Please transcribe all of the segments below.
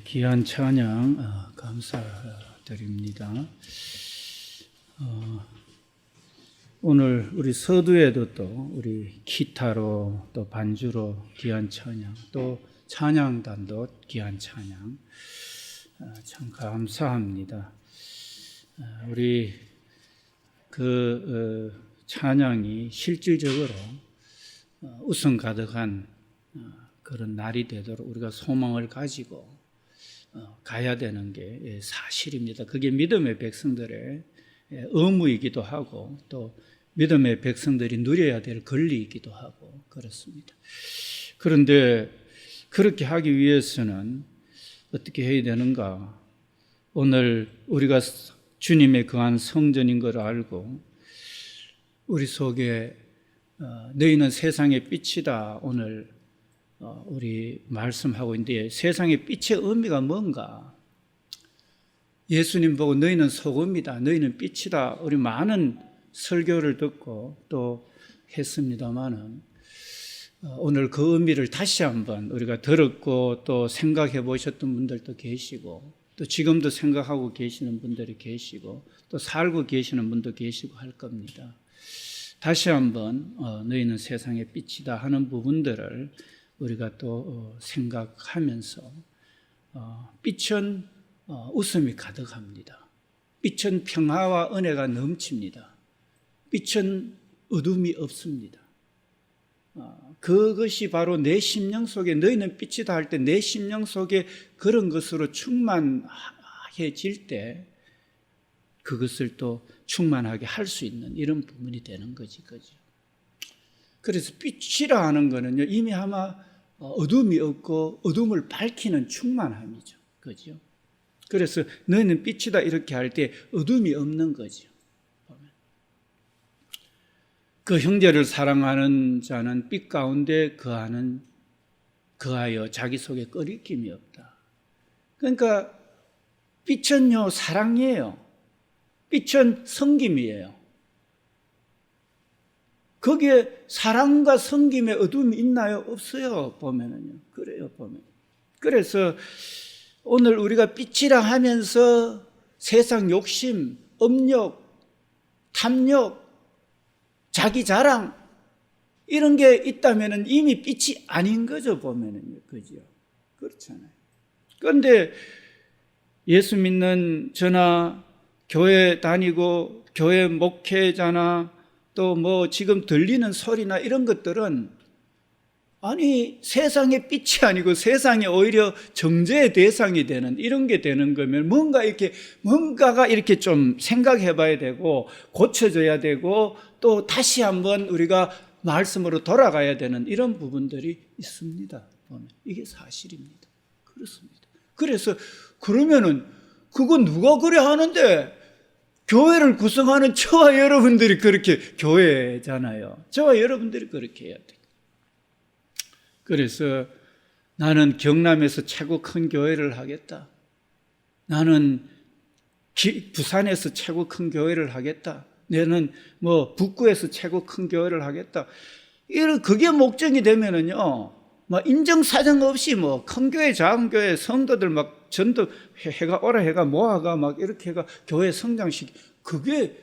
귀한 찬양 감사드립니다. 오늘 우리 서두에도 또 우리 기타로 또 반주로 귀한 찬양, 또 찬양단도 귀한 찬양 참 감사합니다. 우리 그 찬양이 실질적으로 웃음 가득한 그런 날이 되도록 우리가 소망을 가지고 가야 되는 게 사실입니다. 그게 믿음의 백성들의 의무이기도 하고 또 믿음의 백성들이 누려야 될 권리이기도 하고 그렇습니다. 그런데 그렇게 하기 위해서는 어떻게 해야 되는가? 오늘 우리가 주님의 거한 성전인 걸 알고 우리 속에 너희는 세상의 빛이다 오늘 우리 말씀하고 있는데 세상의 빛의 의미가 뭔가? 예수님 보고 너희는 소금이다, 너희는 빛이다. 우리 많은 설교를 듣고 또 했습니다마는 오늘 그 의미를 다시 한번 우리가 들었고 또 생각해 보셨던 분들도 계시고 또 지금도 생각하고 계시는 분들이 계시고 또 살고 계시는 분도 계시고 할 겁니다. 다시 한번 너희는 세상의 빛이다 하는 부분들을 우리가 또 생각하면서 빛은 웃음이 가득합니다. 빛은 평화와 은혜가 넘칩니다. 빛은 어둠이 없습니다. 그것이 바로 내 심령 속에 너희는 빛이다 할 때 내 심령 속에 그런 것으로 충만해질 때 그것을 또 충만하게 할 수 있는 이런 부분이 되는 거지, 그죠? 그래서 빛이라 하는 거는요, 이미 아마 어둠이 없고 어둠을 밝히는 충만함이죠. 그죠? 그래서 너희는 빛이다 이렇게 할 때 어둠이 없는 거죠. 그 형제를 사랑하는 자는 빛 가운데 거하여 자기 속에 꺼리낌이 없다. 그러니까 빛은요, 사랑이에요. 빛은 섬김이에요. 거기에 사랑과 섬김의 어둠이 있나요? 없어요. 보면은요. 그래요, 보면. 그래서 오늘 우리가 빛이라 하면서 세상 욕심, 업력, 탐욕, 자기 자랑 이런 게 있다면은 이미 빛이 아닌 거죠, 보면은요. 그죠? 그렇잖아요. 그런데 예수 믿는 저나 교회 다니고 교회 목회자나 또 뭐 지금 들리는 소리나 이런 것들은 아니 세상의 빛이 아니고 세상이 오히려 정죄의 대상이 되는 이런 게 되는 거면 뭔가가 이렇게 좀 생각해 봐야 되고 고쳐져야 되고 또 다시 한번 우리가 말씀으로 돌아가야 되는 이런 부분들이 있습니다. 보면 이게 사실입니다. 그렇습니다. 그래서 그러면은 그거 누가 그래 하는데 교회를 구성하는 저와 여러분들이 그렇게 교회잖아요. 저와 여러분들이 그렇게 해야 돼요. 그래서 나는 경남에서 최고 큰 교회를 하겠다. 나는 부산에서 최고 큰 교회를 하겠다. 나는 뭐 북구에서 최고 큰 교회를 하겠다. 그게 목적이 되면은요, 막 인정사정 없이 뭐 큰 교회, 작은 교회 성도들 막 전도 해가 오라 해가 모아가 막 이렇게 해가 교회 성장시키 그게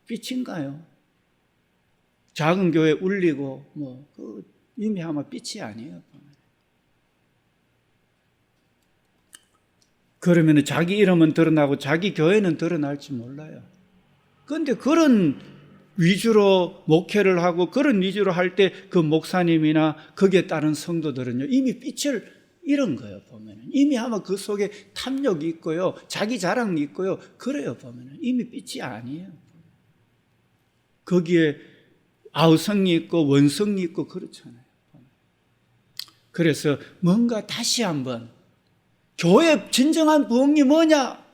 빛인가요? 작은 교회 울리고 뭐 이미 아마 빛이 아니에요. 그러면 자기 이름은 드러나고 자기 교회는 드러날지 몰라요. 그런데 그런 위주로 목회를 하고 그런 위주로 할 때 그 목사님이나 거기에 따른 성도들은요 이미 빛을 잃은 거예요. 보면은 이미 아마 그 속에 탐욕이 있고요, 자기 자랑이 있고요. 그래요. 보면은 이미 빛이 아니에요. 거기에 아우성이 있고 원성이 있고 그렇잖아요. 그래서 뭔가 다시 한번 교회의 진정한 부흥이 뭐냐?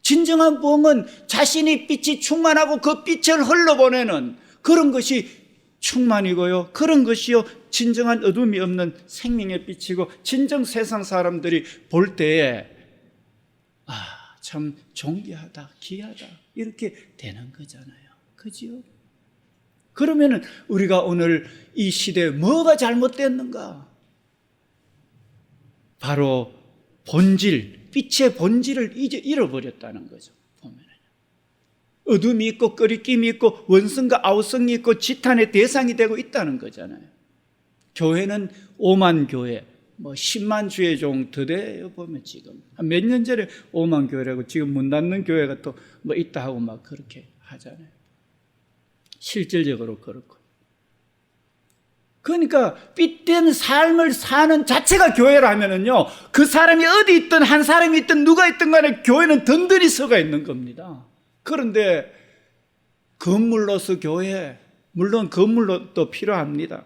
진정한 부흥은 자신이 빛이 충만하고 그 빛을 흘러보내는 그런 것이 충만이고요. 그런 것이요 진정한 어둠이 없는 생명의 빛이고 진정 세상 사람들이 볼 때에 참 존귀하다, 귀하다 이렇게 되는 거잖아요. 그죠? 그러면은 우리가 오늘 이 시대에 뭐가 잘못됐는가? 바로 본질, 빛의 본질을 이제 잃어버렸다는 거죠. 보면 어둠이 있고 끄리낌이 있고 원성과 아우성이 있고 지탄의 대상이 되고 있다는 거잖아요. 교회는 5만 교회, 10만 주의 종 더 돼요. 보면 지금 한 몇 년 전에 5만 교회라고 지금 문 닫는 교회가 또 있다 하고 막 그렇게 하잖아요. 실질적으로 그렇고. 그러니까 삐된 삶을 사는 자체가 교회라면은요, 그 사람이 어디 있든 한 사람이 있든 누가 있든 간에 교회는 든든히 서가 있는 겁니다. 그런데 건물로서 교회, 물론 건물도 필요합니다.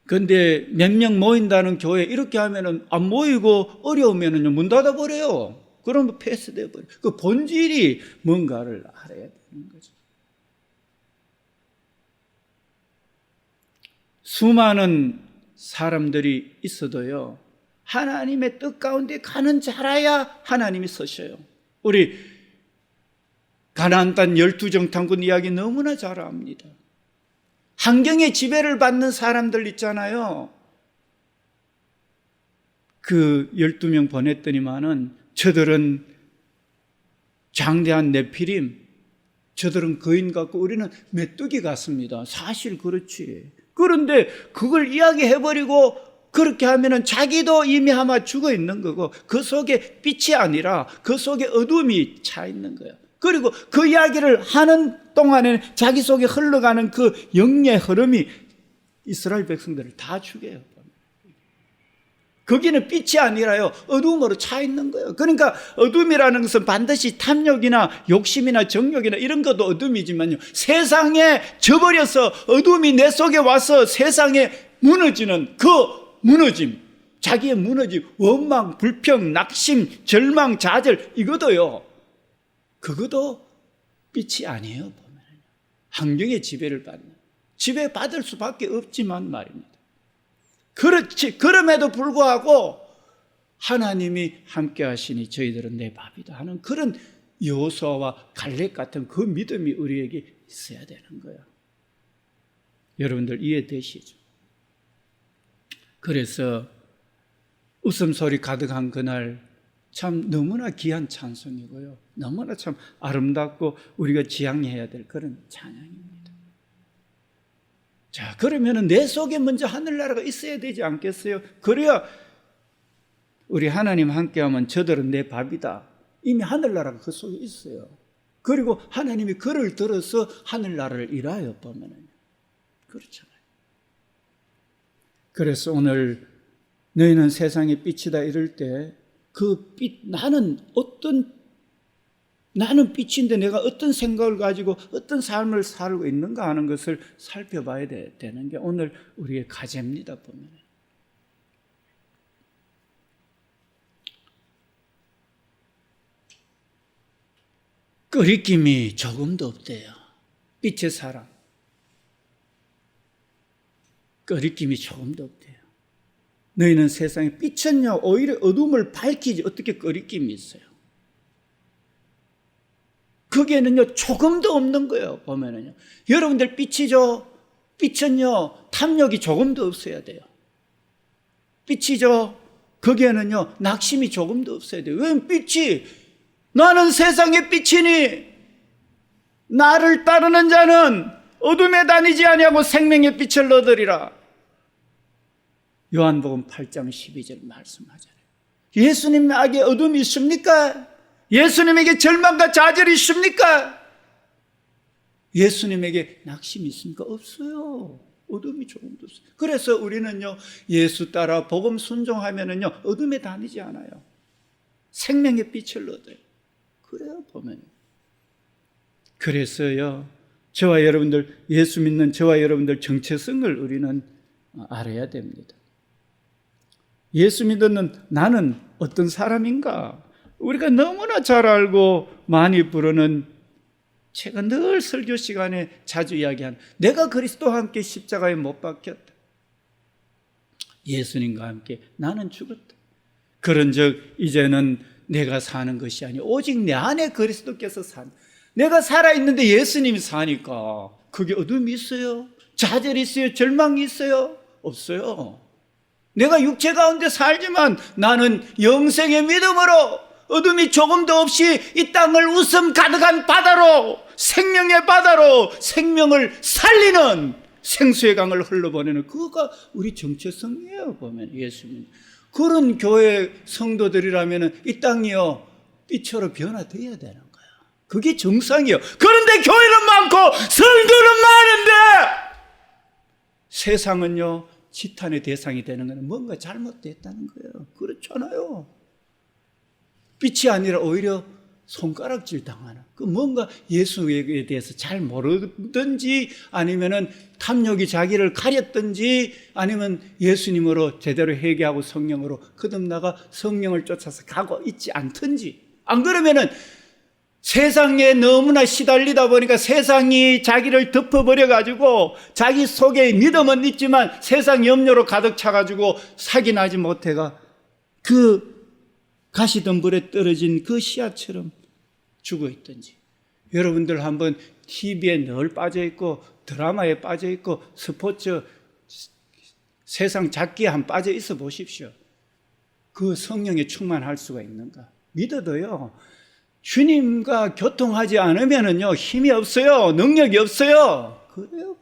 그런데 몇 명 모인다는 교회 이렇게 하면은 안 모이고 어려우면은요 문 닫아버려요. 그러면 폐쇄돼 버려. 그 본질이 뭔가를 알아야 되는 거죠. 수많은 사람들이 있어도요, 하나님의 뜻 가운데 가는 자라야 하나님이 서셔요. 우리 가나안 땅 12정탐꾼 이야기 너무나 잘 압니다. 환경의 지배를 받는 사람들 있잖아요. 그 12명 보냈더니만은 저들은 장대한 네피림, 저들은 거인 같고 우리는 메뚜기 같습니다. 사실 그렇지. 그런데 그걸 이야기해버리고 그렇게 하면은 자기도 이미 아마 죽어 있는 거고 그 속에 빛이 아니라 그 속에 어둠이 차 있는 거예요. 그리고 그 이야기를 하는 동안에 자기 속에 흘러가는 그 영의 흐름이 이스라엘 백성들을 다 죽여요. 거기는 빛이 아니라요, 어둠으로 차 있는 거예요. 그러니까 어둠이라는 것은 반드시 탐욕이나 욕심이나 정욕이나 이런 것도 어둠이지만요, 세상에 져버려서 어둠이 내 속에 와서 세상에 무너지는 그 무너짐, 자기의 무너짐, 원망, 불평, 낙심, 절망, 좌절, 이것도요, 그것도 빛이 아니에요. 보면 환경의 지배를 받는, 지배받을 수밖에 없지만 말입니다. 그렇지. 그럼에도 불구하고 하나님이 함께 하시니 저희들은 내 밥이다 하는 그런 여호수아와 갈렙 같은 그 믿음이 우리에게 있어야 되는 거예요. 여러분들 이해되시죠? 그래서 웃음소리 가득한 그날 참 너무나 귀한 찬송이고요, 너무나 참 아름답고 우리가 지향해야 될 그런 찬양입니다. 자, 그러면은 내 속에 먼저 하늘나라가 있어야 되지 않겠어요? 그래야 우리 하나님 함께하면 저들은 내 밥이다. 이미 하늘나라가 그 속에 있어요. 그리고 하나님이 그를 들어서 하늘나라를 일하여 보면은 그렇잖아요. 그래서 오늘 너희는 세상의 빛이다 이럴 때 그 빛, 나는 빛인데 내가 어떤 생각을 가지고 어떤 삶을 살고 있는가 하는 것을 살펴봐야 되는 게 오늘 우리의 과제입니다. 보면 끄리낌이 조금도 없대요. 빛의 사람, 끄리낌이 조금도 없대요. 너희는 세상에 빛은요 오히려 어둠을 밝히지 어떻게 끄리낌이 있어요. 거기에는요 조금도 없는 거예요. 보면은요, 여러분들 빛이죠. 빛은요 탐욕이 조금도 없어야 돼요. 빛이죠. 거기에는요 낙심이 조금도 없어야 돼요. 왜 빛이, 나는 세상의 빛이니 나를 따르는 자는 어둠에 다니지 아니하고 생명의 빛을 얻으리라. 요한복음 8장 12절 말씀하잖아요. 예수님에게 어둠이 있습니까? 예수님에게 절망과 좌절이 있습니까? 예수님에게 낙심이 있습니까? 없어요. 어둠이 조금도 없어요. 그래서 우리는요 예수 따라 복음 순종하면은요 어둠에 다니지 않아요. 생명의 빛을 얻어요. 그래요. 보면 그래서요 저와 여러분들, 예수 믿는 저와 여러분들 정체성을 우리는 알아야 됩니다. 예수 믿는 나는 어떤 사람인가? 우리가 너무나 잘 알고 많이 부르는, 제가 늘 설교 시간에 자주 이야기하는, 내가 그리스도와 함께 십자가에 못 박혔다. 예수님과 함께 나는 죽었다. 그런즉 이제는 내가 사는 것이 아니오 오직 내 안에 그리스도께서 산, 내가 살아있는데 예수님이 사니까 그게 어둠이 있어요? 좌절이 있어요? 절망이 있어요? 없어요. 내가 육체 가운데 살지만 나는 영생의 믿음으로 어둠이 조금도 없이 이 땅을 웃음 가득한 바다로, 생명의 바다로 생명을 살리는 생수의 강을 흘러보내는, 그거가 우리 정체성이에요. 보면 예수님 그런 교회 성도들이라면 이 땅이요 빛으로 변화되어야 되는 거예요. 그게 정상이에요. 그런데 교회는 많고 성도는 많은데 세상은요 지탄의 대상이 되는 것은 뭔가 잘못됐다는 거예요. 그렇잖아요. 빛이 아니라 오히려 손가락질 당하는, 그 뭔가 예수에 대해서 잘 모르든지 아니면은 탐욕이 자기를 가렸든지 아니면 예수님으로 제대로 회개하고 성령으로 거듭나가 성령을 쫓아서 가고 있지 않든지, 안 그러면은 세상에 너무나 시달리다 보니까 세상이 자기를 덮어버려가지고 자기 속에 믿음은 있지만 세상 염려로 가득 차가지고 사기나지 못해가 그 가시덤불에 떨어진 그 씨앗처럼 죽어 있든지, 여러분들 한번 TV에 늘 빠져있고 드라마에 빠져있고 스포츠 세상 잡기에 한 빠져 있어 보십시오. 그 성령에 충만할 수가 있는가? 믿어도요 주님과 교통하지 않으면은요 힘이 없어요. 능력이 없어요. 그래요.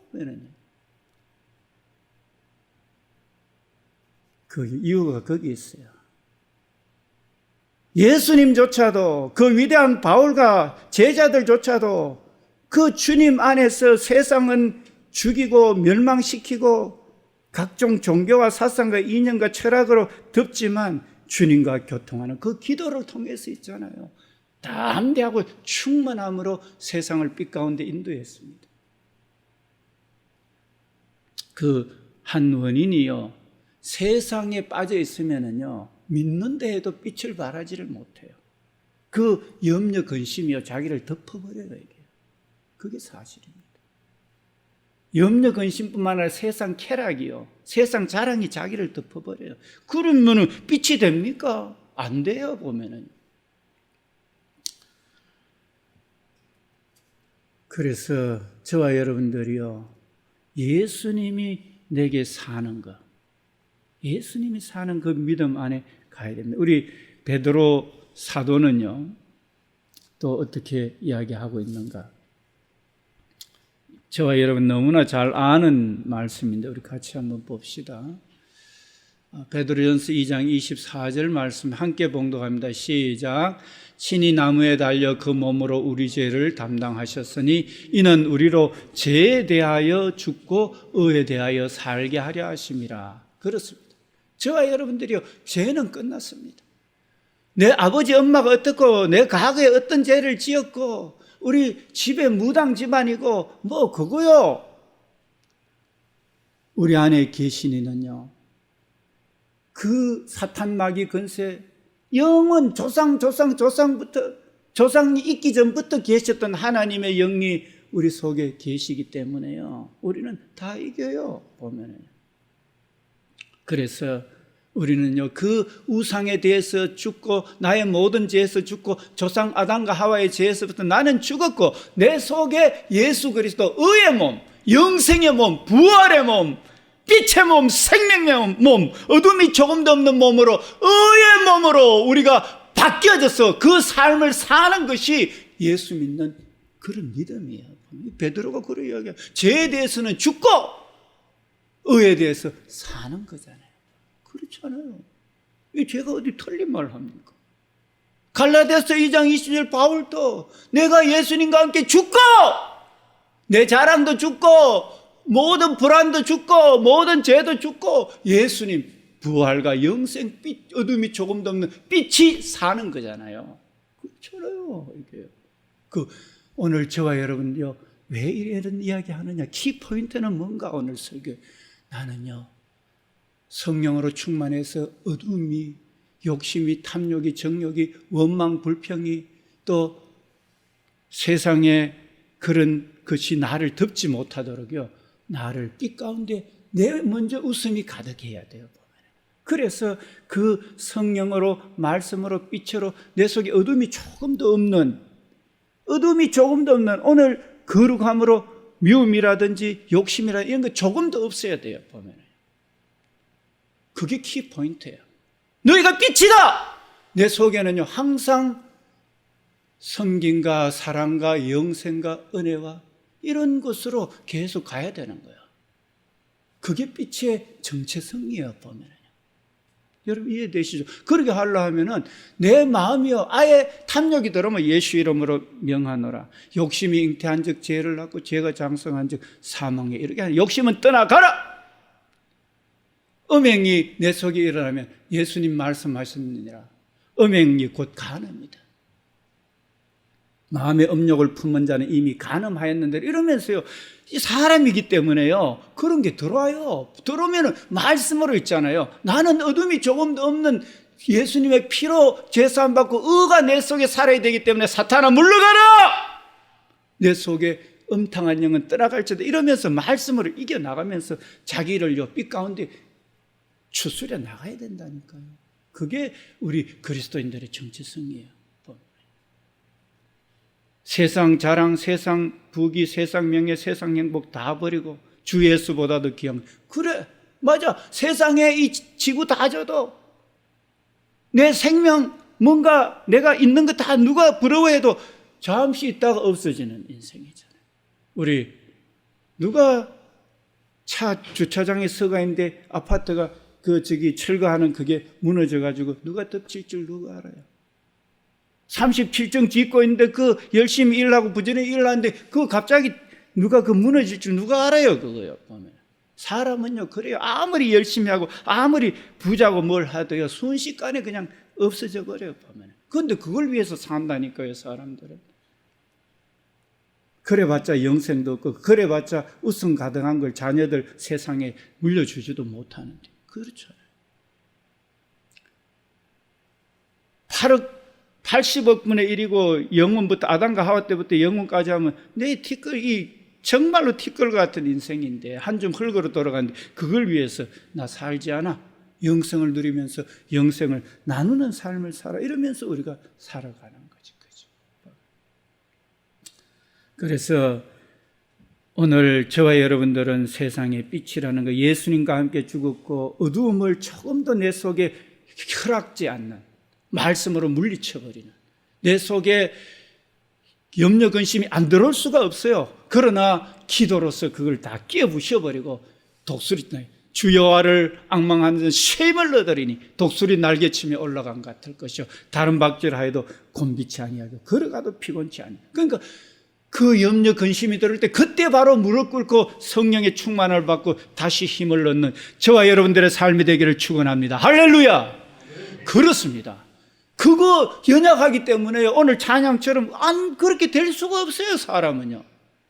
그 이유가 거기 있어요. 예수님조차도, 그 위대한 바울과 제자들조차도 그 주님 안에서 세상은 죽이고 멸망시키고 각종 종교와 사상과 이념과 철학으로 덮지만 주님과 교통하는 그 기도를 통해서 있잖아요. 담대하고 충만함으로 세상을 빛 가운데 인도했습니다. 그 한 원인이요 세상에 빠져 있으면은요 믿는데 해도 빛을 발하지를 못해요. 그 염려 근심이요 자기를 덮어버려요. 이게 그게 사실입니다. 염려 근심뿐만 아니라 세상 쾌락이요 세상 자랑이 자기를 덮어버려요. 그러면은 빛이 됩니까? 안 돼요. 보면은. 그래서 저와 여러분들이요 예수님이 내게 사는 것, 예수님이 사는 그 믿음 안에 가야 됩니다. 우리 베드로 사도는요 또 어떻게 이야기하고 있는가? 저와 여러분 너무나 잘 아는 말씀인데 우리 같이 한번 봅시다. 베드로전서 2장 24절 말씀 함께 봉독합니다. 시작. 친히 나무에 달려 그 몸으로 우리 죄를 담당하셨으니 이는 우리로 죄에 대하여 죽고 의에 대하여 살게 하려 하심이라. 그렇습니다. 저와 여러분들이요 죄는 끝났습니다. 내 아버지 엄마가 어떻고 내 과거에 어떤 죄를 지었고 우리 집에 무당 집안이고 뭐 그거요. 우리 안에 계신 이는요 그 사탄 마귀 근세 영원 조상부터 조상이 있기 전부터 계셨던 하나님의 영이 우리 속에 계시기 때문에요 우리는 다 이겨요. 보면은. 그래서 우리는요 그 우상에 대해서 죽고 나의 모든 죄에서 죽고 조상 아담과 하와의 죄에서부터 나는 죽었고 내 속에 예수 그리스도 의의 몸, 영생의 몸, 부활의 몸, 빛의 몸, 생명의 몸, 어둠이 조금도 없는 몸으로 의의 몸으로 우리가 바뀌어져서 그 삶을 사는 것이 예수 믿는 그런 믿음이에요. 베드로가 그런 이야기야. 죄에 대해서는 죽고 의에 대해서 사는 거잖아요. 그렇잖아요. 이 죄가 어디 틀린 말을 합니까? 갈라디아서 2장 20절 바울도 내가 예수님과 함께 죽고 내 자랑도 죽고 모든 불안도 죽고 모든 죄도 죽고 예수님 부활과 영생 빛 어둠이 조금도 없는 빛이 사는 거잖아요. 그렇잖아요. 이게 오늘 저와 여러분요 왜 이런 이야기 하느냐? 키포인트는 뭔가? 오늘 설교 나는요 성령으로 충만해서 어둠이 욕심이 탐욕이 정욕이 원망 불평이 또 세상에 그런 것이 나를 덮지 못하도록요 나를 빛 가운데 내 먼저 웃음이 가득해야 돼요. 그래서 그 성령으로 말씀으로 빛으로 내 속에 어둠이 조금도 없는 오늘 거룩함으로 미움이라든지 욕심이라든지 이런 거 조금도 없어야 돼요. 보면 그게 키포인트예요. 너희가 빛이다! 내 속에는요, 항상 섬김과 사랑과 영생과 은혜와 이런 것으로 계속 가야 되는 거예요. 그게 빛의 정체성이에요, 보면은요. 여러분 이해되시죠? 그렇게 하려 하면은 내 마음이요, 아예 탐욕이 들어오면 예수 이름으로 명하노라. 욕심이 잉태한 즉 죄를 낳고 죄가 장성한 즉 사망에 이르게 하는, 욕심은 떠나가라! 음행이 내 속에 일어나면 예수님 말씀하셨느니라. 음행이 곧 간음이다. 마음의 음욕을 품은 자는 이미 간음하였는데, 이러면서요, 이 사람이기 때문에요, 그런 게 들어와요. 들어오면 말씀으로 있잖아요. 나는 어둠이 조금도 없는 예수님의 피로 죄사함 받고 의가 내 속에 살아야 되기 때문에 사탄아 물러가라! 내 속에 음탕한 영은 떠나갈지어다. 이러면서 말씀으로 이겨나가면서 자기를요, 빛 가운데 추스려 나가야 된다니까요. 그게 우리 그리스도인들의 정체성이에요. 세상 자랑, 세상 부귀, 세상 명예, 세상 행복 다 버리고 주 예수보다도 귀한, 그래, 맞아. 세상에 이 지구 다 줘도 내 생명, 뭔가 내가 있는 거 다 누가 부러워해도 잠시 있다가 없어지는 인생이잖아요. 우리 누가 차 주차장에 서가 있는데 아파트가 철거하는 그게 무너져가지고 누가 덮칠 줄 누가 알아요? 37층 짓고 있는데 그 열심히 일하고 부지런히 일하는데 그거 갑자기 누가 그 무너질 줄 누가 알아요? 그거요. 보면 사람은요 그래요. 아무리 열심히 하고 아무리 부자고 뭘 하도요 순식간에 그냥 없어져 버려요. 보면. 그런데 그걸 위해서 산다니까요, 사람들은. 그래봤자 영생도 없고 그래봤자 웃음 가득한 걸 자녀들 세상에 물려주지도 못하는데. 그렇잖아요. 80억 분의 1이고 영원부터 아담과 하와 때부터 영원까지 하면 내 정말로 티끌 같은 인생인데 한 줌 흙으로 돌아가는데 그걸 위해서 나 살지 않아. 영생을 누리면서 영생을 나누는 삶을 살아. 이러면서 우리가 살아가는 거지. 그죠? 그래서 오늘 저와 여러분들은 세상의 빛이라는 거, 예수님과 함께 죽었고 어두움을 조금도 내 속에 허락지 않는 말씀으로 물리쳐버리는, 내 속에 염려 근심이 안 들어올 수가 없어요. 그러나 기도로서 그걸 다 끼어부셔버리고 독수리 주 여호와를 앙망하는 쉐임을 얻으리니 독수리 날개치며 올라간 것 같을 것이요 다른 박질하여도 곤비치 아니하고 걸어가도 피곤치 아니. 그러니까 그 염려 근심이 들을 때 그때 바로 무릎 꿇고 성령의 충만을 받고 다시 힘을 얻는 저와 여러분들의 삶이 되기를 축원합니다. 할렐루야. 그렇습니다. 그거 연약하기 때문에 오늘 찬양처럼 안 그렇게 될 수가 없어요. 사람은요.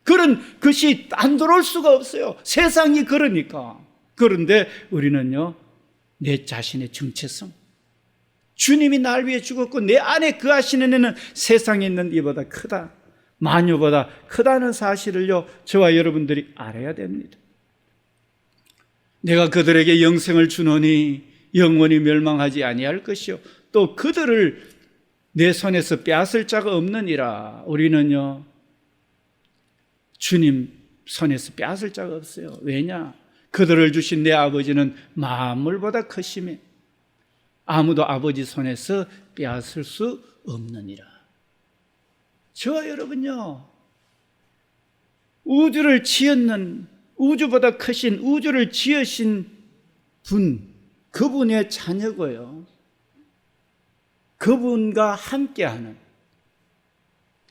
그런 것이 안 들어올 수가 없어요. 세상이 그러니까. 그런데 우리는요, 내 자신의 정체성, 주님이 날 위해 죽었고 내 안에 그 하시는 애는 세상에 있는 이보다 크다, 만유보다 크다는 사실을요, 저와 여러분들이 알아야 됩니다. 내가 그들에게 영생을 주노니 영원히 멸망하지 아니할 것이요 또 그들을 내 손에서 빼앗을 자가 없느니라. 우리는요, 주님 손에서 빼앗을 자가 없어요. 왜냐? 그들을 주신 내 아버지는 만물보다 크심에 아무도 아버지 손에서 빼앗을 수 없느니라. 저와 여러분요, 우주를 지었는, 우주보다 크신 우주를 지으신 분, 그분의 자녀고요, 그분과 함께하는,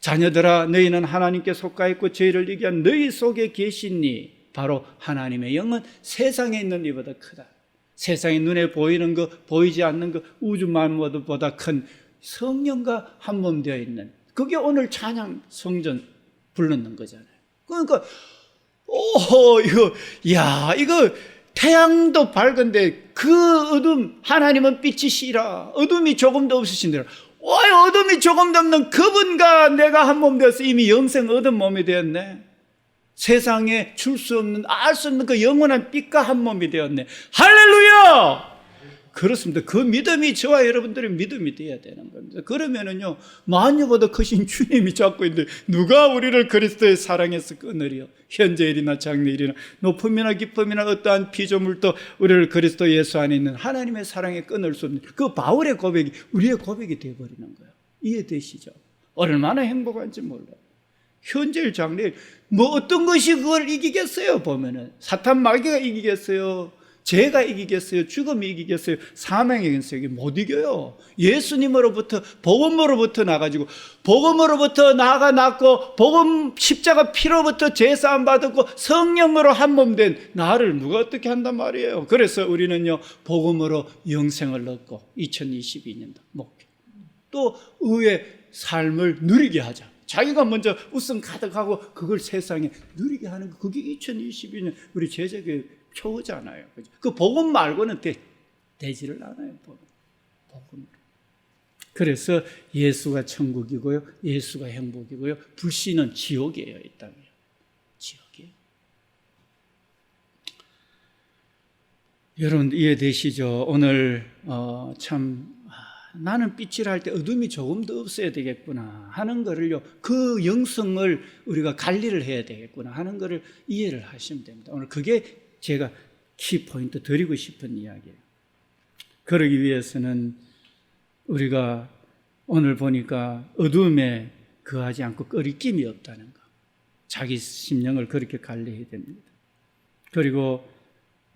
자녀들아 너희는 하나님께 속하 있고 죄를 이겨 너희 속에 계시니 바로 하나님의 영은 세상에 있는 이보다 크다. 세상에 눈에 보이는 것, 보이지 않는 것, 우주 만물보다 큰 성령과 한 몸 되어 있는, 그게 오늘 찬양 성전 부르는 거잖아요. 그러니까 이거 태양도 밝은데 그 어둠, 하나님은 빛이시라. 어둠이 조금도 없으신데라. 어둠이 조금도 없는 그분과 내가 한 몸 되어서 이미 영생 얻은 몸이 되었네. 세상에 줄 수 없는, 알 수 없는 그 영원한 빛과 한 몸이 되었네. 할렐루야! 그렇습니다. 그 믿음이 저와 여러분들의 믿음이 되어야 되는 겁니다. 그러면은요, 만유보다 크신 주님이 잡고 있는데 누가 우리를 그리스도의 사랑에서 끊으리요? 현재일이나 장래일이나 높음이나 깊음이나 어떠한 피조물도 우리를 그리스도 예수 안에 있는 하나님의 사랑에 끊을 수 없는 그 바울의 고백이 우리의 고백이 되어버리는 거예요. 이해되시죠? 얼마나 행복한지 몰라요. 현재일 장래일 뭐 어떤 것이 그걸 이기겠어요? 보면은 사탄 마귀가 이기겠어요? 죄가 이기겠어요? 죽음이 이기겠어요? 사망이 이기겠어요? 이게 못 이겨요. 예수님으로부터 복음으로부터 나가지고 복음으로부터 나고 복음 십자가 피로부터 죄사함 받았고 성령으로 한 몸 된 나를 누가 어떻게 한단 말이에요. 그래서 우리는요 복음으로 영생을 얻고 2022년도 목표 또 의의 삶을 누리게 하자. 자기가 먼저 웃음 가득하고 그걸 세상에 누리게 하는 거 그게 2022년 우리 제자교회 표잖아요. 그 복음 말고는 되지를 않아요. 복음으로. 그래서 예수가 천국이고요, 예수가 행복이고요, 불신은 지옥이에요. 이 땅이요. 지옥이에요. 여러분 이해되시죠? 오늘 참 나는 빛을 할 때 어둠이 조금 더 없어야 되겠구나 하는 거를요, 그 영성을 우리가 관리를 해야 되겠구나 하는 거를 이해를 하시면 됩니다. 오늘 그게 제가 키포인트 드리고 싶은 이야기예요. 그러기 위해서는 우리가 오늘 보니까 어둠에 거하지 않고 꺼리낌이 없다는 거, 자기 심령을 그렇게 관리해야 됩니다. 그리고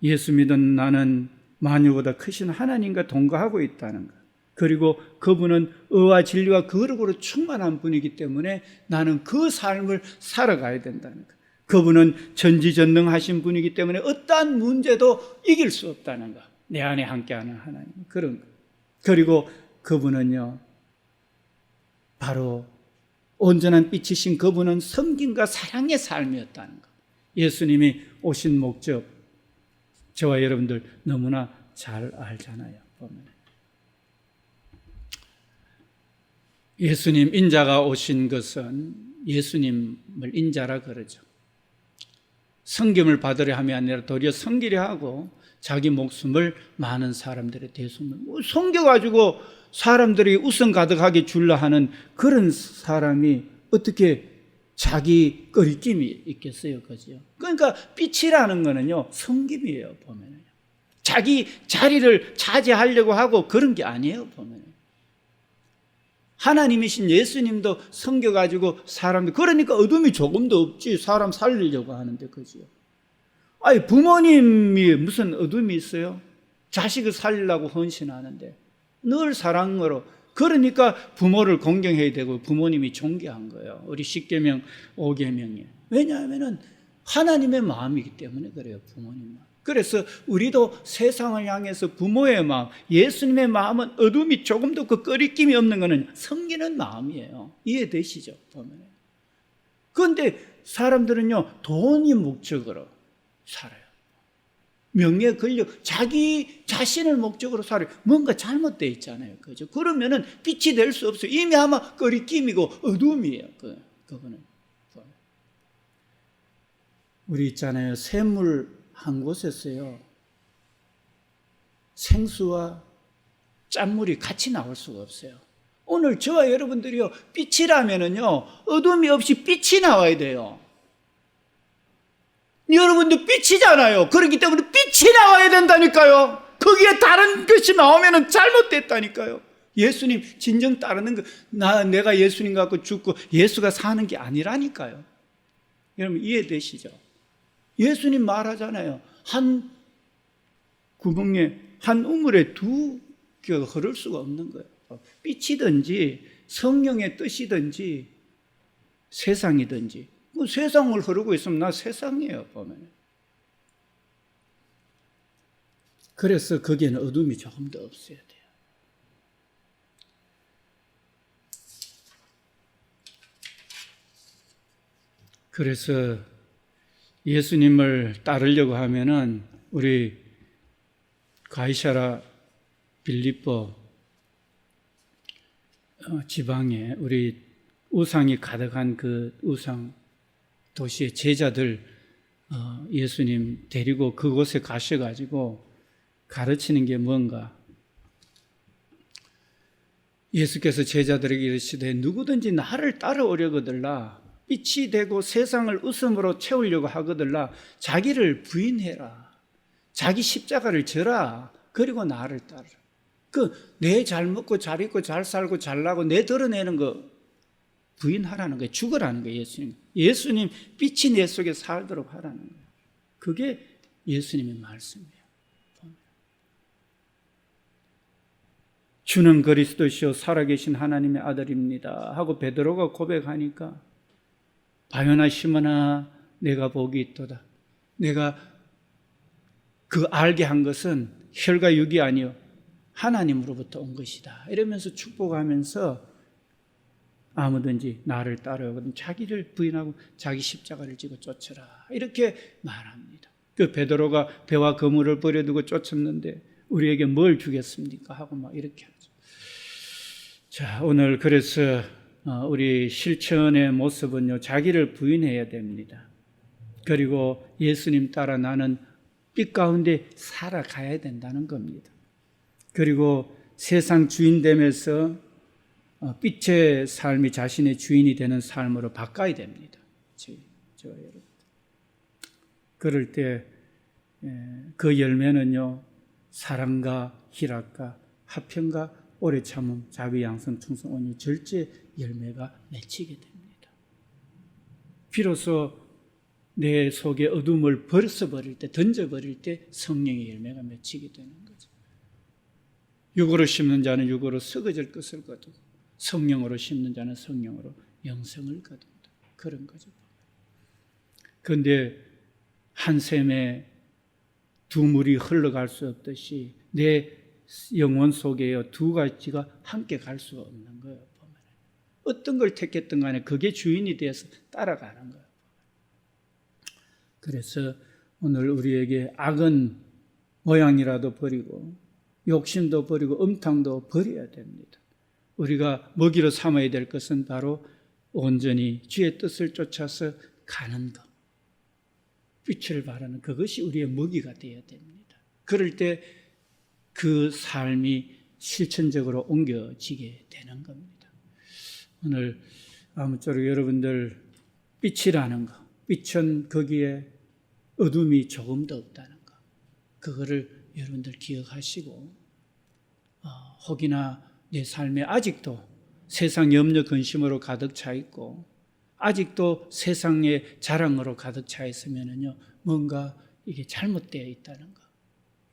예수 믿은 나는 만유보다 크신 하나님과 동거하고 있다는 것, 그리고 그분은 의와 진리와 거룩으로 충만한 분이기 때문에 나는 그 삶을 살아가야 된다는 것, 그분은 전지전능하신 분이기 때문에 어떠한 문제도 이길 수 없다는 것, 내 안에 함께하는 하나님, 그런 것. 그리고 그분은요 바로 온전한 빛이신 그분은 섬김과 사랑의 삶이었다는 것. 예수님이 오신 목적 저와 여러분들 너무나 잘 알잖아요. 보면 예수님 인자가 오신 것은 예수님을 인자라 그러죠. 섬김을 받으려 함이 아니라 도리어 섬기려 하고 자기 목숨을 많은 사람들의 대속을 섬겨가지고 사람들이 웃음 가득하게 줄라 하는 그런 사람이 어떻게 자기 꺼리낌이 있겠어요? 그죠? 그러니까 빛이라는 거는요 섬김이에요. 보면요 자기 자리를 차지하려고 하고 그런 게 아니에요. 보면 하나님이신 예수님도 섬겨가지고 사람들, 그러니까 어둠이 조금도 없지. 사람 살리려고 하는데, 그죠? 아니, 부모님이 무슨 어둠이 있어요? 자식을 살리려고 헌신하는데, 늘 사랑으로. 그러니까 부모를 공경해야 되고, 부모님이 존경한 거예요. 우리 10계명, 5계명에. 왜냐하면 하나님의 마음이기 때문에 그래요, 부모님 마음. 그래서 우리도 세상을 향해서 부모의 마음, 예수님의 마음은 어둠이 조금도 그 꺼리낌이 없는 것은 섬기는 마음이에요. 이해되시죠? 보면. 그런데 사람들은요, 돈이 목적으로 살아요. 명예, 권력, 자기 자신을 목적으로 살아요. 뭔가 잘못되어 있잖아요. 그죠? 그러면은 빛이 될 수 없어요. 이미 아마 꺼리낌이고 어둠이에요. 그거는. 우리 있잖아요. 샘물 한 곳에서요 생수와 짠물이 같이 나올 수가 없어요. 오늘 저와 여러분들이요 빛이라면은요 어둠이 없이 빛이 나와야 돼요. 여러분들 빛이잖아요. 그렇기 때문에 빛이 나와야 된다니까요. 거기에 다른 것이 나오면은 잘못됐다니까요. 예수님 진정 따르는 거, 내가 예수님 갖고 죽고 예수가 사는 게 아니라니까요. 여러분 이해되시죠? 예수님 말하잖아요. 한 구멍에, 한 우물에 두 개가 흐를 수가 없는 거예요. 빛이든지 성령의 뜻이든지 세상이든지. 세상을 흐르고 있으면 나 세상이에요, 보면. 그래서 거기에는 어둠이 조금 더 없어야 돼요. 그래서 예수님을 따르려고 하면은 우리 가이사라 빌립보 지방에 우리 우상이 가득한 그 우상 도시의 제자들 예수님 데리고 그곳에 가셔가지고 가르치는 게 뭔가 예수께서 제자들에게 이르시되 누구든지 나를 따라오려거들라 빛이 되고 세상을 웃음으로 채우려고 하거들라 자기를 부인해라. 자기 십자가를 져라. 그리고 나를 따르라. 내 잘 먹고 잘 입고 잘 살고 잘 나고 내 드러내는 거 부인하라는 거예요. 죽으라는 거예요. 예수님 빛이 내 속에 살도록 하라는 거예요. 그게 예수님의 말씀이에요. 주는 그리스도시요 살아계신 하나님의 아들입니다 하고 베드로가 고백하니까 바요나 시몬아 내가 복이 있도다. 내가 그 알게 한 것은 혈과 육이 아니요 하나님으로부터 온 것이다. 이러면서 축복하면서 아무든지 나를 따르거든 자기를 부인하고 자기 십자가를 지고 쫓으라. 이렇게 말합니다. 그 베드로가 배와 그물을 버려두고 쫓았는데 우리에게 뭘 주겠습니까? 하고 막 이렇게 하죠. 자, 오늘 그래서 우리 실천의 모습은요, 자기를 부인해야 됩니다. 그리고 예수님 따라 나는 빛 가운데 살아가야 된다는 겁니다. 그리고 세상 주인 되면서 빛의 삶이 자신의 주인이 되는 삶으로 바꿔야 됩니다. 저 여러분. 그럴 때 그 열매는요, 사랑과 희락과 화평과 오래 참음, 자비, 양선, 충성, 온유, 절제 열매가 맺히게 됩니다. 비로소 내 속에 어둠을 벌써버릴 때, 던져버릴 때 성령의 열매가 맺히게 되는 거죠. 육으로 심는 자는 육으로 썩어질 것을 거두고 성령으로 심는 자는 성령으로 영생을 거둔다. 그런 거죠. 그런데 한 샘에 두 물이 흘러갈 수 없듯이 내 영혼 속에요 두 가지가 함께 갈 수가 없는 거예요. 보면. 어떤 걸 택했든 간에 그게 주인이 되어서 따라가는 거예요. 그래서 오늘 우리에게 악은 모양이라도 버리고 욕심도 버리고 음탕도 버려야 됩니다. 우리가 먹이로 삼아야 될 것은 바로 온전히 주의 뜻을 쫓아서 가는 것, 빛을 발하는 그것이 우리의 먹이가 되어야 됩니다. 그럴 때 그 삶이 실천적으로 옮겨지게 되는 겁니다. 오늘 아무쪼록 여러분들 빛이라는 것, 빛은 거기에 어둠이 조금도 없다는 것, 그거를 여러분들 기억하시고 혹이나 내 삶에 아직도 세상 염려 근심으로 가득 차 있고 아직도 세상의 자랑으로 가득 차 있으면은요 뭔가 이게 잘못되어 있다는 거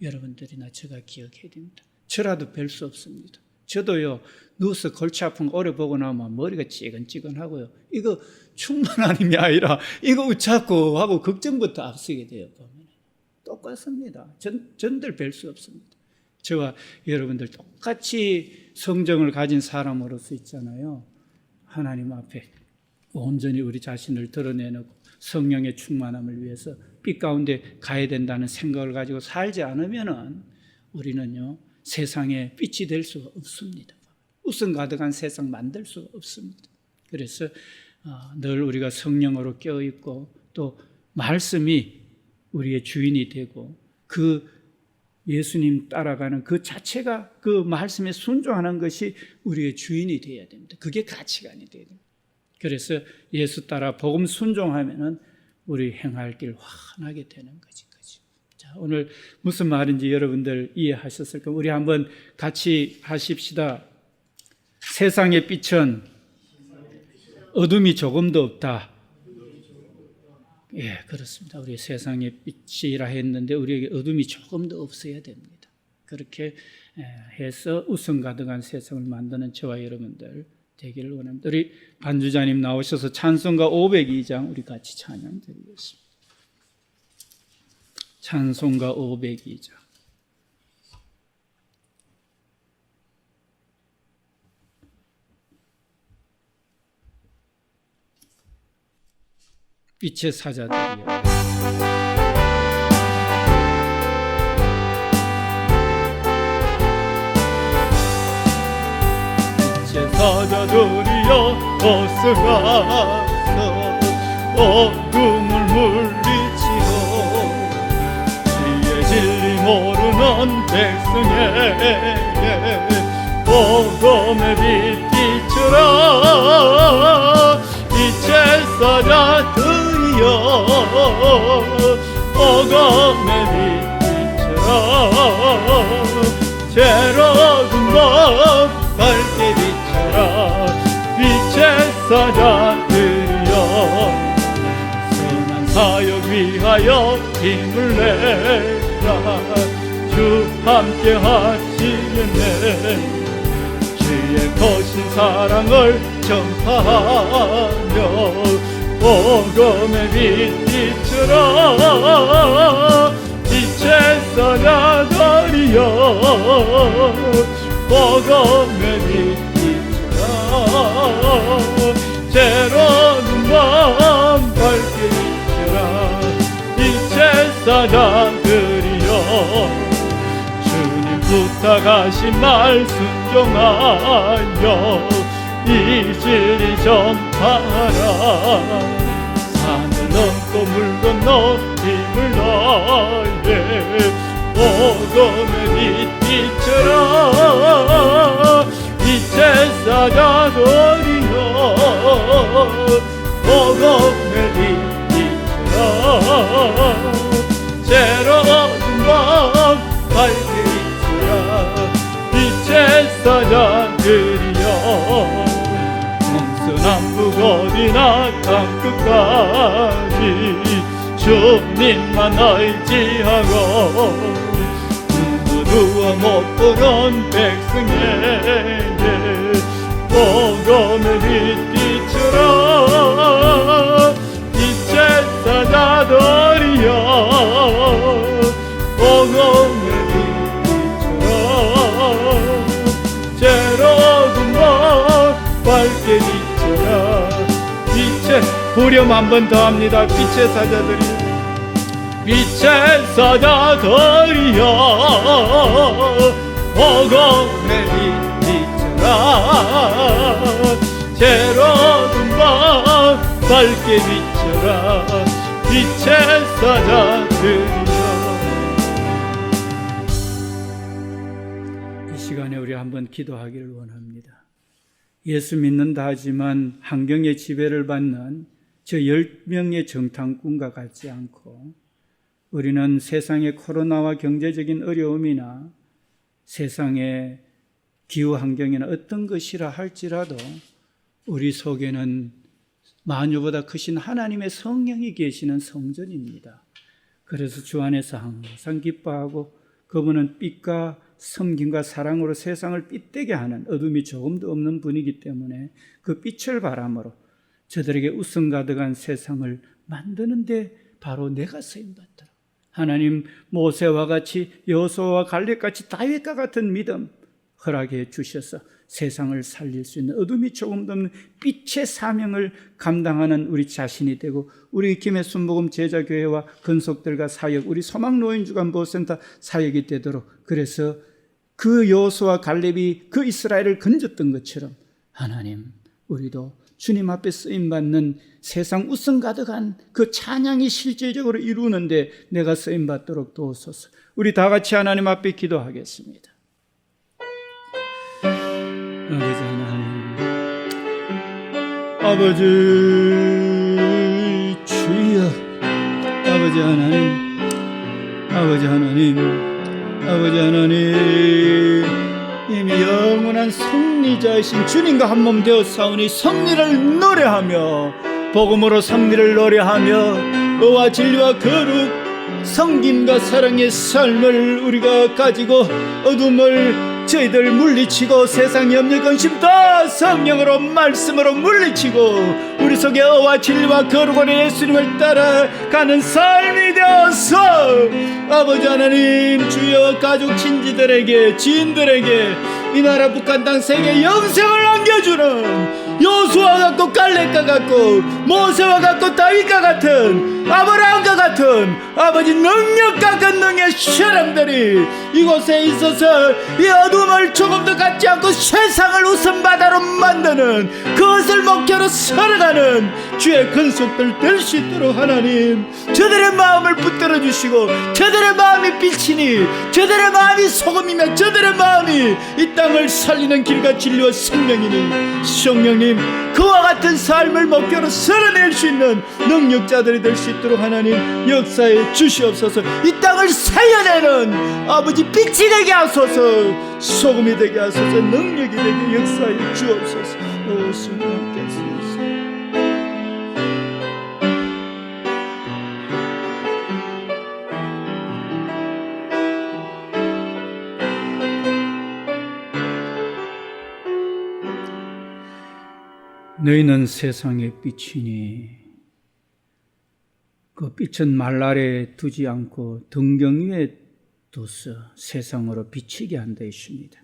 여러분들이나 제가 기억해야 됩니다. 저라도 별 수 없습니다. 저도요 누워서 골치 아픈 거 오래 보고 나면 머리가 찌근찌근하고요 이거 충만함이 아니라 이거 자꾸 하고 걱정부터 앞서게 돼요. 보면 똑같습니다. 전들 별 수 없습니다. 저와 여러분들 똑같이 성정을 가진 사람으로서 있잖아요. 하나님 앞에 온전히 우리 자신을 드러내놓고 성령의 충만함을 위해서 빛 가운데 가야 된다는 생각을 가지고 살지 않으면은 우리는요 세상에 빛이 될 수가 없습니다. 웃음 가득한 세상 만들 수가 없습니다. 그래서 늘 우리가 성령으로 깨어있고 또 말씀이 우리의 주인이 되고 그 예수님 따라가는 그 자체가 그 말씀에 순종하는 것이 우리의 주인이 되어야 됩니다. 그게 가치관이 되어야 됩니다. 그래서 예수 따라 복음 순종하면은 우리 행할 길 환하게 되는 거지. 자, 오늘 무슨 말인지 여러분들 이해하셨을 겁니다. 우리 한번 같이 하십시다. 세상의 빛은 어둠이 조금도 없다. 예, 그렇습니다. 우리 세상의 빛이라 했는데 우리에게 어둠이 조금도 없어야 됩니다. 그렇게 해서 웃음 가득한 세상을 만드는 저와 여러분들 되기를 원합니다. 우리 반주자님 나오셔서 찬송가 502장 우리 같이 찬양 드리겠습니다. 찬송가 502장. 빛의 사자들이여. 빛의 사자들이여 어서 가서 어둠을 물리치고 지혜 진리 모르는 백성에게 보고 복음의 빛 비추라 빛의 사자들이여 복음의 빛 비추라 새로운 법 밝게 비춰라 빛의 사자들이여 선한 사역 위하여 힘을 내라 주 함께 하시겠네 주의 거신 사랑을 전파하며 복음의 빛 비추라 빛의 사자들이여 복음의 빛 비추라 새로운 밤 밝게 비춰라 빛의 사자들이여 주님 부탁하신 말 순종하여 이 진리 전파하라 산을 넘고 물 건너 힘을 다해 복음의 빛 비춰라 빛의 사자들이여 복음의 빛 비춰라 새로운 밤 밝게 비춰라 빛의 사자들이여 동서남북 어디나 땅끝까지 주님만 의지하고 누워 못 보는 백성에게 복음의 빛 비추라 빛의 사자들이여 복음의 빛 비추라 새로운 밤 밝게 비춰라 빛의 후렴 한 번 더 합니다. 빛의 사자들이여 빛의 사자들이여 복음의 빛 비춰라 새로운 밤 밝게 비춰라 빛의 사자들이여 이 시간에 우리 한번 기도하기를 원합니다. 예수 믿는다 하지만 환경의 지배를 받는 저 10명의 정탐꾼과 같지 않고 우리는 세상의 코로나와 경제적인 어려움이나 세상의 기후 환경이나 어떤 것이라 할지라도 우리 속에는 만유보다 크신 하나님의 성령이 계시는 성전입니다. 그래서 주 안에서 항상 기뻐하고 그분은 빛과 섬김과 사랑으로 세상을 빛되게 하는 어둠이 조금도 없는 분이기 때문에 그 빛을 바람으로 저들에게 웃음 가득한 세상을 만드는데 바로 내가 쓰임받더라. 하나님 모세와 같이 여호수아와 갈렙같이 다윗과 같은 믿음 허락해 주셔서 세상을 살릴 수 있는 어둠이 조금도 없는 빛의 사명을 감당하는 우리 자신이 되고 우리 김해 순복음 제자교회와 근속들과 사역 우리 소망노인주간보호센터 사역이 되도록 그래서 그 여호수아와 갈렙이 그 이스라엘을 건졌던 것처럼 하나님 우리도 주님 앞에 쓰임받는 세상 웃음 가득한 그 찬양이 실질적으로 이루는데 내가 쓰임받도록 도우소서. 우리 다 같이 하나님 앞에 기도하겠습니다. 아버지 하나님 아버지 주여 아버지 하나님 아버지 하나님 아버지 하나님 이미 영원한 승리자이신 주님과 한몸 되어 싸우니 승리를 노래하며 복음으로 승리를 노래하며 의와 진리와 거룩 성김과 사랑의 삶을 우리가 가지고 어둠을 저희들 물리치고 세상 염려 근심 다 성령으로 말씀으로 물리치고 우리 속에 의와 진리와 거룩한 예수님을 따라가는 삶이 되어서 아버지 하나님 주여 가족 친지들에게 지인들에게 이 나라 북한 땅 세계 영생을 안겨주는 여호수아와 같고 갈렙과 같고 모세와 같고 다윗과 같은 아브라함과 같은 아버지 능력과 권능의 사람들이 이곳에 있어서 이 어둠을 조금도 갖지 않고 세상을 웃음바다로 만드는 그것을 목표로 살아가는 주의 근속들 될 수 있도록 하나님 저들의 마음을 붙들어 주시고 저들의 마음이 빛이니 저들의 마음이 소금이며 저들의 마음이 이 땅 땅을 살리는 길과 진리와 생명이니 성령님, 그와 같은 삶을 목표로 살아낼 수 있는 능력자들이 될 수 있도록 하나님 역사에 주시옵소서. 이 땅을 살려내는 아버지 빛이 되게 하소서. 소금이 되게 하소서. 능력이 되게 역사에 주옵소서. 오 성령께서 너희는 세상의 빛이니 그 빛은 말 아래 두지 않고 등경 위에 둬서 세상으로 비치게 한다 했습니다.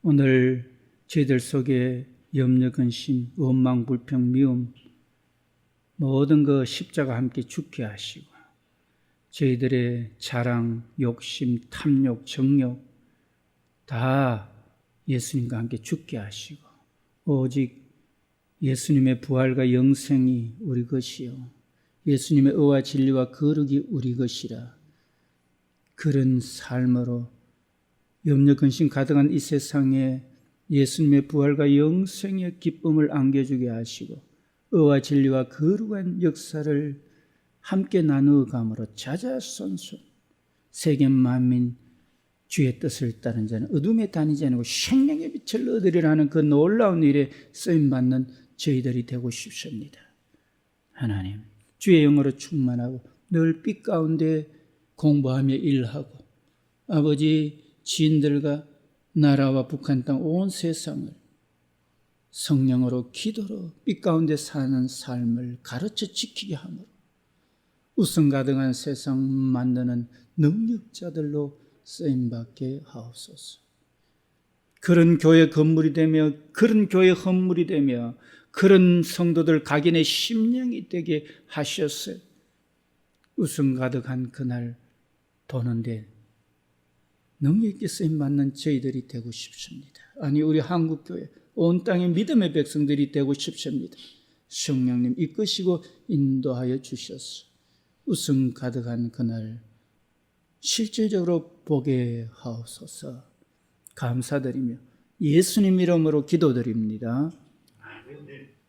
오늘 저희들 속에 염려, 근심, 원망, 불평, 미움 모든 그 십자가 함께 죽게 하시고 저희들의 자랑, 욕심, 탐욕, 정욕 다 예수님과 함께 죽게 하시고 오직 예수님의 부활과 영생이 우리 것이요 예수님의 의와 진리와 거룩이 우리 것이라 그런 삶으로 염려 근심 가득한 이 세상에 예수님의 부활과 영생의 기쁨을 안겨주게 하시고 의와 진리와 거룩한 역사를 함께 나누어감으로 자자손손 세계 만민 주의 뜻을 따른 자는 어둠에 다니지 않고 생명의 빛을 얻으리라는 그 놀라운 일에 쓰임받는 저희들이 되고 싶습니다. 하나님, 주의 영으로 충만하고 늘 빛 가운데 공부하며 일하고 아버지 지인들과 나라와 북한 땅 온 세상을 성령으로 기도로 빛 가운데 사는 삶을 가르쳐 지키게 하므로 웃음 가득한 세상 만드는 능력자들로 쓰임받게 하옵소서. 그런 교회 건물이 되며 그런 교회 헌물이 되며 그런 성도들 각인의 심령이 되게 하셨어요. 웃음 가득한 그날 보는데 능력 있게 쓰임받는 저희들이 되고 싶습니다. 아니 우리 한국교회 온 땅의 믿음의 백성들이 되고 싶습니다. 성령님 이끄시고 인도하여 주셔서 웃음 가득한 그날 실질적으로 보게 하옵소서. 감사드리며 예수님 이름으로 기도드립니다. 아멘.